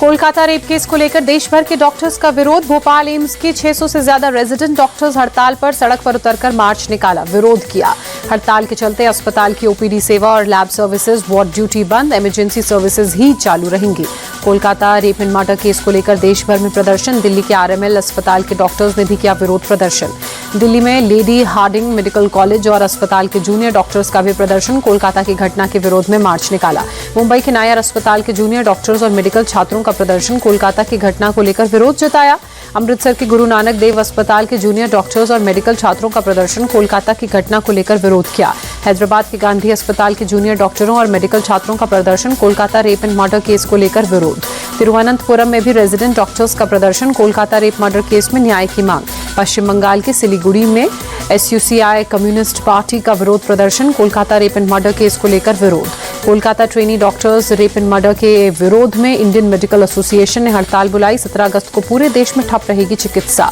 Kolkata rape case को लेकर देश भर के डॉक्टर्स का विरोध। भोपाल एम्स के 600 से ज्यादा रेजिडेंट डॉक्टर्स हड़ताल पर सड़क पर उतरकर मार्च निकाला, विरोध किया। हड़ताल के चलते अस्पताल की ओपीडी सेवा और लैब सर्विसेज, वार्ड ड्यूटी बंद, इमरजेंसी सर्विसेज ही चालू रहेंगी। Kolkata rape and murder case को लेकर देश भर में प्रदर्शन। दिल्ली के आरएमएल अस्पताल के डॉक्टर्स ने भी किया विरोध प्रदर्शन। दिल्ली में लेडी हार्डिंग मेडिकल कॉलेज और अस्पताल के जूनियर डॉक्टर्स का भी प्रदर्शन। कोलकाता की घटना के विरोध में मार्च निकाला। मुंबई के नायर अस्पताल के जूनियर डॉक्टर्स और मेडिकल छात्रों का प्रदर्शन। कोलकाता की घटना को लेकर विरोध जताया। अमृतसर के गुरु नानक देव अस्पताल के जूनियर डॉक्टर्स और मेडिकल छात्रों का प्रदर्शन। कोलकाता की घटना को लेकर विरोध किया। हैदराबाद के गांधी अस्पताल के जूनियर डॉक्टरों और मेडिकल छात्रों का प्रदर्शन। Kolkata rape and murder case को लेकर विरोध। तिरुवनंतपुरम में भी रेजिडेंट डॉक्टर्स का प्रदर्शन। कोलकाता रेप मर्डर केस में न्याय की मांग। पश्चिम बंगाल के सिलीगुड़ी में एसयूसीआई कम्युनिस्ट पार्टी का विरोध प्रदर्शन। Kolkata rape and murder case को लेकर विरोध। Kolkata trainee doctors rape and murder के विरोध में इंडियन मेडिकल एसोसिएशन ने हड़ताल बुलाई। 17 अगस्त को पूरे देश में ठप रहेगी चिकित्सा।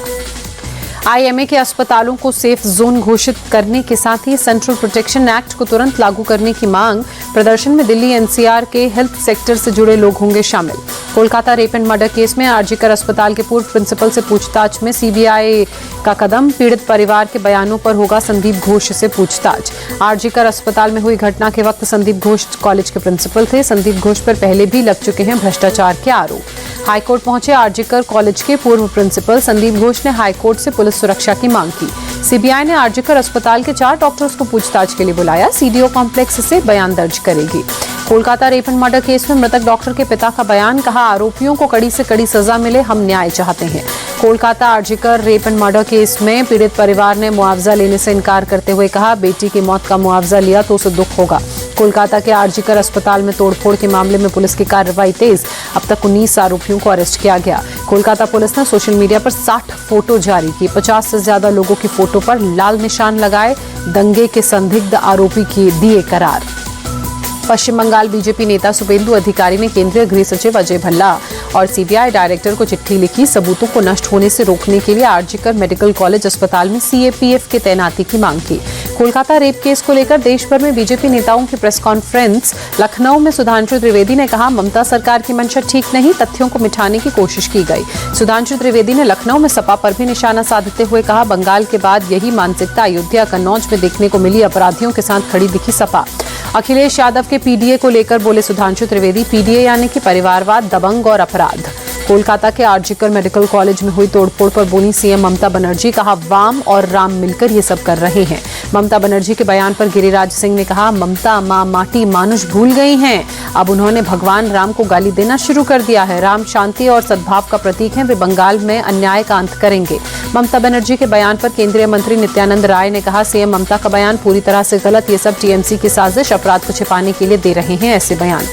आईएमए के अस्पतालों को सेफ जोन घोषित करने के साथ ही सेंट्रल प्रोटेक्शन एक्ट को तुरंत लागू करने की मांग। प्रदर्शन में दिल्ली एनसीआर के हेल्थ सेक्टर से जुड़े लोग होंगे शामिल। Kolkata rape and murder case में आरजीकर अस्पताल के पूर्व प्रिंसिपल से पूछताछ में सीबीआई का कदम। पीड़ित परिवार के बयानों पर होगा संदीप घोष से पूछताछ। आरजीकर अस्पताल में हुई घटना के वक्त संदीप घोष कॉलेज के प्रिंसिपल थे। संदीप घोष पर पहले भी लग चुके हैं भ्रष्टाचार के आरोप। हाईकोर्ट पहुंचे आरजीकर कॉलेज के पूर्व प्रिंसिपल। संदीप घोष ने हाईकोर्ट से पुलिस सुरक्षा की मांग की। सीबीआई ने आरजीकर अस्पताल के 4 डॉक्टर्स को पूछताछ के लिए बुलाया। सीडीओ कॉम्प्लेक्स से बयान दर्ज करेगी। Kolkata rape and murder case में मृतक डॉक्टर के पिता का बयान। कहा, आरोपियों को कड़ी से कड़ी सजा मिले, हम न्याय चाहते हैं। Kolkata RG Kar rape and murder case में पीड़ित परिवार ने मुआवजा लेने से इनकार करते हुए कहा, बेटी की मौत का मुआवजा लिया तो उसे दुख होगा। कोलकाता के आरजीकर अस्पताल में तोड़फोड़ के मामले में पुलिस की कार्रवाई तेज। अब तक 19 आरोपियों को अरेस्ट किया गया। कोलकाता पुलिस ने सोशल मीडिया पर 60 फोटो जारी की। 50 से ज्यादा लोगों की फोटो पर लाल निशान लगाए। दंगे के संदिग्ध आरोपी की दिए करार। पश्चिम बंगाल बीजेपी नेता शुभेंदु अधिकारी ने केंद्रीय गृह सचिव अजय भल्ला और सीबीआई डायरेक्टर को चिट्ठी लिखी। सबूतों को नष्ट होने से रोकने के लिए आरजीकर मेडिकल कॉलेज अस्पताल में सीएपीएफ के तैनाती की मांग की। कोलकाता रेप केस को लेकर देश भर में बीजेपी नेताओं की प्रेस कॉन्फ्रेंस। लखनऊ में सुधांशु त्रिवेदी ने कहा, ममता सरकार की मंशा ठीक नहीं, तथ्यों को मिटाने की कोशिश की गई। सुधांशु त्रिवेदी ने लखनऊ में सपा पर भी निशाना साधते हुए कहा, बंगाल के बाद यही मानसिकता अयोध्या कन्नौज में देखने को मिली। अपराधियों के साथ खड़ी दिखी सपा। अखिलेश यादव के पीडीए को लेकर बोले सुधांशु त्रिवेदी, पीडीए यानी कि परिवारवाद, दबंग और अपराध। कोलकाता के आरजीकर मेडिकल कॉलेज में हुई तोड़फोड़ पर बोली सीएम ममता बनर्जी। कहा, वाम और राम मिलकर ये सब कर रहे हैं। ममता बनर्जी के बयान पर गिरिराज सिंह ने कहा, ममता मां माटी मानुष भूल गई हैं। अब उन्होंने भगवान राम को गाली देना शुरू कर दिया है। राम शांति और सद्भाव का प्रतीक है। वे बंगाल में अन्याय का अंत करेंगे। ममता बनर्जी के बयान पर केंद्रीय मंत्री नित्यानंद राय ने कहा, सीएम ममता का बयान पूरी तरह से गलत। ये सब टीएमसी की साजिश, अपराध को छिपाने के लिए दे रहे हैं ऐसे बयान।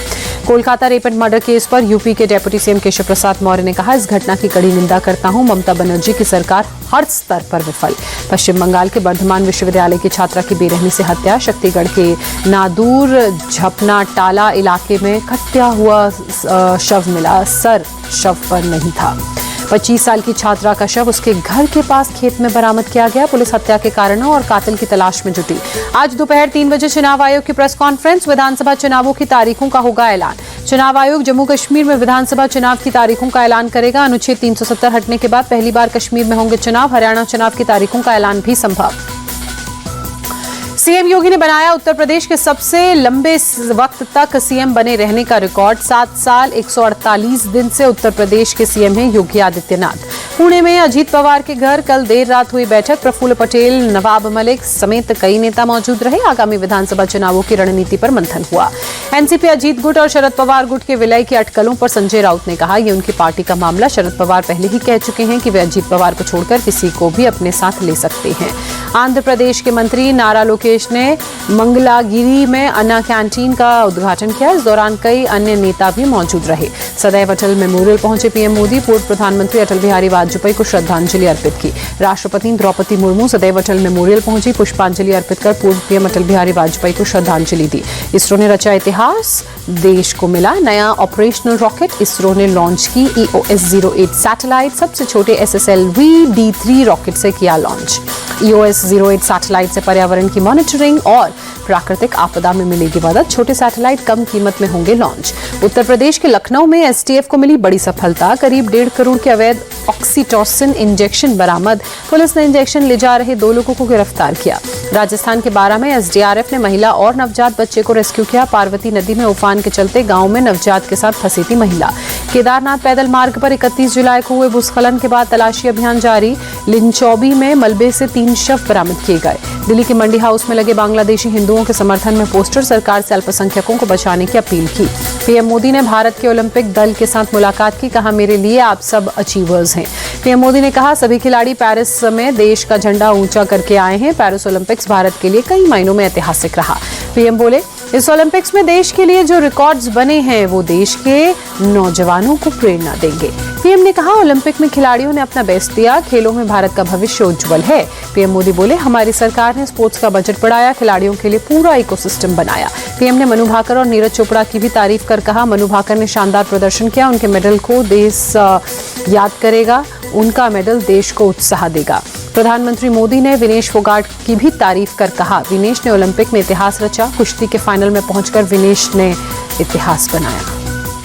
Kolkata rape and murder case पर यूपी के डेप्यूटी सीएम केशव प्रसाद मौर्य ने कहा, इस घटना की कड़ी निंदा करता हूं। ममता बनर्जी की सरकार हर स्तर पर विफल। पश्चिम बंगाल के बर्धमान विश्वविद्यालय की छात्रा की बेरहमी से हत्या। शक्तिगढ़ के नादूर झपना टाला इलाके में कटा हुआ शव मिला। सर शव पर नहीं था। 25 साल की छात्रा का शव उसके घर के पास खेत में बरामद किया गया। पुलिस हत्या के कारणों और कातिल की तलाश में जुटी। आज दोपहर 3 बजे चुनाव आयोग की प्रेस कॉन्फ्रेंस। विधानसभा चुनावों की तारीखों का होगा ऐलान। चुनाव आयोग जम्मू कश्मीर में विधानसभा चुनाव की तारीखों का ऐलान करेगा। अनुच्छेद 370 हटने के बाद पहली बार कश्मीर में होंगे चुनाव। हरियाणा चुनाव की तारीखों का ऐलान भी संभव। सीएम योगी ने बनाया उत्तर प्रदेश के सबसे लंबे वक्त तक सीएम बने रहने का रिकॉर्ड। 7 साल 148 दिन से उत्तर प्रदेश के सीएम हैं योगी आदित्यनाथ। पुणे में अजीत पवार के घर कल देर रात हुई बैठक। प्रफुल्ल पटेल, नवाब मलिक समेत कई नेता मौजूद रहे। आगामी विधानसभा चुनावों की रणनीति पर मंथन हुआ। एनसीपी अजीत गुट और शरद पवार गुट के विलय की अटकलों पर संजय राउत ने कहा, ये उनकी पार्टी का मामला। शरद पवार पहले ही कह चुके हैं कि वे अजीत पवार को छोड़कर किसी को भी अपने साथ ले सकते हैं। आंध्र प्रदेश के मंत्री नारा लोकेश ने मंगलागिरी में अन्ना कैंटीन का उद्घाटन किया। इस दौरान कई अन्य नेता भी मौजूद रहे। सदैव अटल मेमोरियल पहुंचे पीएम मोदी। पूर्व प्रधानमंत्री अटल बिहारी वाजपेयी को श्रद्धांजलि अर्पित की। राष्ट्रपति द्रौपदी मुर्मू सदैव अटल मेमोरियल पहुंची। पुष्पांजलि अर्पित कर पूर्व पीएम अटल बिहारी वाजपेयी को श्रद्धांजलि दी। इसरो ने रचा इतिहास, देश को मिला नया ऑपरेशनल रॉकेट। इसरो ने लॉन्च की EOS-08 सैटेलाइट। सबसे छोटे SSLV D3 रॉकेट से किया लॉन्च। EOS-08 सैटेलाइट से पर्यावरण की मॉनिटरिंग मॉनिटरिंग और प्राकृतिक आपदा में मिलेगी मदद। छोटे सैटेलाइट कम कीमत में होंगे लॉन्च। उत्तर प्रदेश के लखनऊ में एसटीएफ को मिली बड़ी सफलता। करीब 1.5 करोड़ के अवैध ऑक्सीटोसिन इंजेक्शन बरामद। पुलिस ने इंजेक्शन ले जा रहे 2 लोगों को गिरफ्तार किया। राजस्थान के बारां में एसडीआरएफ ने महिला और नवजात बच्चे को रेस्क्यू किया। पार्वती नदी में उफान के चलते गांव में नवजात के साथ फंसी थी महिला। केदारनाथ पैदल मार्ग पर 31 जुलाई को हुए भूस्खलन के बाद तलाशी अभियान जारी। लिंचौबी में मलबे से 3 शव बरामद किए गए। दिल्ली के मंडी हाउस में लगे बांग्लादेशी हिंदुओं के समर्थन में पोस्टर। सरकार से अल्पसंख्यकों को बचाने की अपील की। पीएम मोदी ने भारत के ओलंपिक दल के साथ मुलाकात की। कहा, मेरे लिए आप सब अचीवर्स हैं। पीएम मोदी ने कहा, सभी खिलाड़ी पेरिस में देश का झंडा ऊंचा करके आए हैं। पेरिस ओलंपिक्स भारत के लिए कई मायनों में ऐतिहासिक रहा। पीएम बोले, इस ओलंपिक्स में देश के लिए जो रिकॉर्ड्स बने हैं वो देश के नौजवानों को प्रेरणा देंगे। पीएम ने कहा, ओलंपिक में खिलाड़ियों ने अपना बेस्ट दिया। खेलों में भारत का भविष्य उज्जवल है। पीएम मोदी बोले, हमारी सरकार ने स्पोर्ट्स का बजट बढ़ाया, खिलाड़ियों के लिए पूरा इकोसिस्टम बनाया। पीएम ने मनु भाकर और नीरज चोपड़ा की भी तारीफ कर कहा, मनु भाकर ने शानदार प्रदर्शन किया। उनके मेडल को देश याद करेगा। उनका मेडल देश को उत्साह देगा। प्रधानमंत्री मोदी ने विनेश फोगाट की भी तारीफ कर कहा, विनेश ने ओलंपिक में इतिहास रचा। कुश्ती के फाइनल में पहुंचकर विनेश ने इतिहास बनाया।